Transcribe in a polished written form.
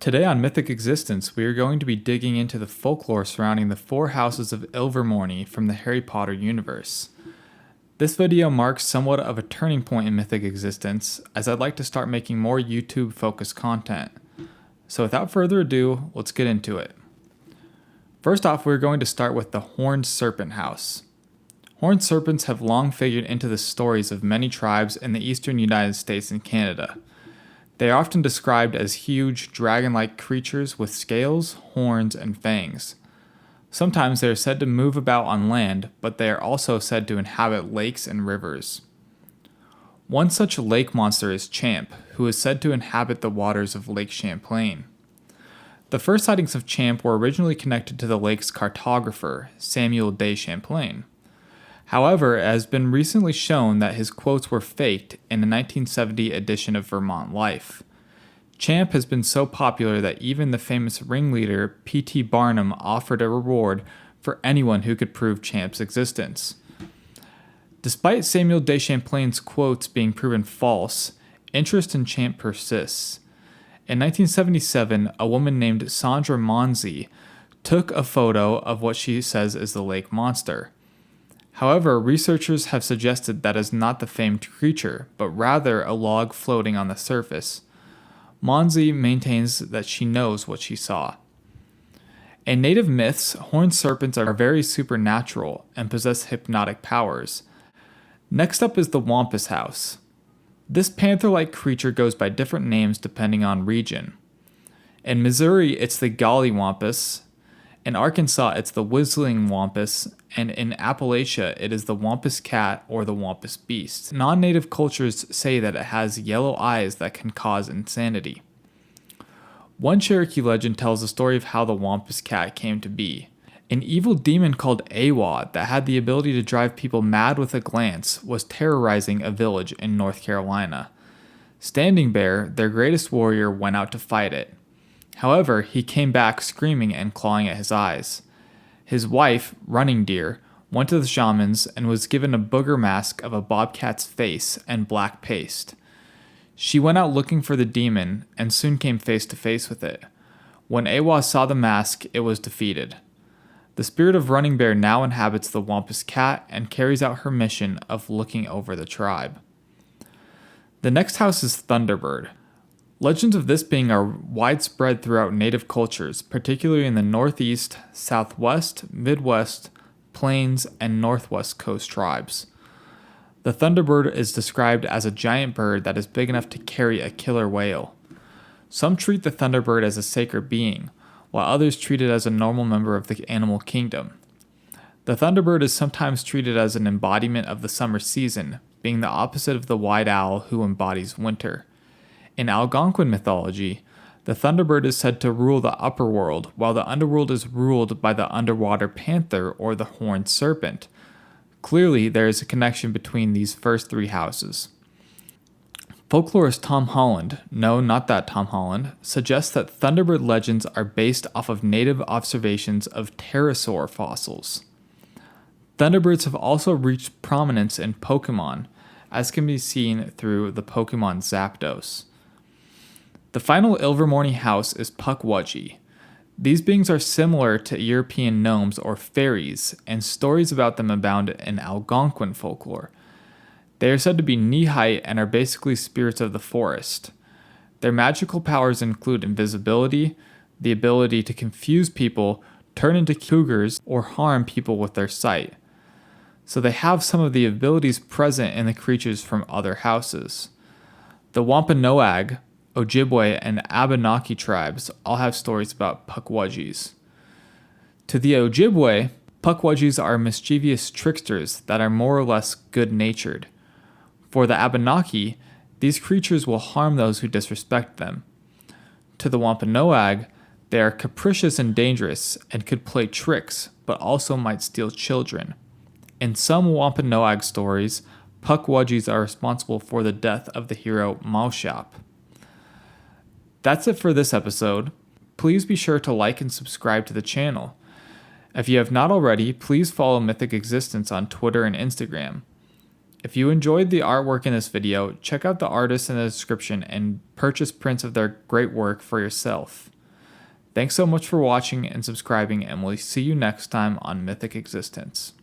Today on Mythic Existence, we are going to be digging into the folklore surrounding the four houses of Ilvermorny from the Harry Potter universe. This video marks somewhat of a turning point in Mythic Existence, as I'd like to start making more YouTube-focused content. So without further ado, let's get into it. First off, we're going to start with the Horned Serpent House. Horned serpents have long figured into the stories of many tribes in the eastern United States and Canada. They are often described as huge, dragon-like creatures with scales, horns, and fangs. Sometimes they are said to move about on land, but they are also said to inhabit lakes and rivers. One such lake monster is Champ, who is said to inhabit the waters of Lake Champlain. The first sightings of Champ were originally connected to the lake's cartographer, Samuel de Champlain. However, it has been recently shown that his quotes were faked in a 1970 edition of Vermont Life. Champ has been so popular that even the famous ringleader P.T. Barnum offered a reward for anyone who could prove Champ's existence. Despite Samuel de Champlain's quotes being proven false, interest in Champ persists. In 1977, a woman named Sandra Monzi took a photo of what she says is the lake monster. However, researchers have suggested that is not the famed creature, but rather a log floating on the surface. Monzi maintains that she knows what she saw. In native myths, horned serpents are very supernatural and possess hypnotic powers. Next up is the Wampus house. This panther-like creature goes by different names depending on region. In Missouri, it's the Gollywampus. In Arkansas, it's the Whistling Wampus, and in Appalachia, it is the Wampus cat or the Wampus beast. Non-native cultures say that it has yellow eyes that can cause insanity. One Cherokee legend tells the story of how the Wampus cat came to be. An evil demon called Awa that had the ability to drive people mad with a glance was terrorizing a village in North Carolina. Standing Bear, their greatest warrior, went out to fight it. However, he came back screaming and clawing at his eyes. His wife, Running Deer, went to the shamans and was given a booger mask of a bobcat's face and black paste. She went out looking for the demon and soon came face to face with it. When Awa saw the mask, it was defeated. The spirit of Running Bear now inhabits the Wampus cat and carries out her mission of looking over the tribe. The next house is Thunderbird. Legends of this being are widespread throughout native cultures, particularly in the Northeast, Southwest, Midwest, Plains, and Northwest Coast tribes. The Thunderbird is described as a giant bird that is big enough to carry a killer whale. Some treat the Thunderbird as a sacred being, while others treat it as a normal member of the animal kingdom. The Thunderbird is sometimes treated as an embodiment of the summer season, being the opposite of the white owl who embodies winter. In Algonquin mythology, the Thunderbird is said to rule the upper world, while the underworld is ruled by the underwater panther or the horned serpent. Clearly, there is a connection between these first three houses. Folklorist Tom Holland, no, not that Tom Holland, suggests that Thunderbird legends are based off of native observations of pterosaur fossils. Thunderbirds have also reached prominence in Pokemon, as can be seen through the Pokemon Zapdos. The final Ilvermorny house is Pukwudgie. These beings are similar to European gnomes or fairies, and stories about them abound in Algonquin folklore. They are said to be knee-height and are basically spirits of the forest. Their magical powers include invisibility, the ability to confuse people, turn into cougars, or harm people with their sight. So they have some of the abilities present in the creatures from other houses. The Wampanoag, Ojibwe, and Abenaki tribes all have stories about Pukwudgies. To the Ojibwe, Pukwudgies are mischievous tricksters that are more or less good-natured. For the Abenaki, these creatures will harm those who disrespect them. To the Wampanoag, they are capricious and dangerous and could play tricks, but also might steal children. In some Wampanoag stories, Pukwudgies are responsible for the death of the hero Maushap. That's it for this episode. Please be sure to like and subscribe to the channel. If you have not already, please follow Mythic Existence on Twitter and Instagram. If you enjoyed the artwork in this video, check out the artists in the description and purchase prints of their great work for yourself. Thanks so much for watching and subscribing, and we'll see you next time on Mythic Existence.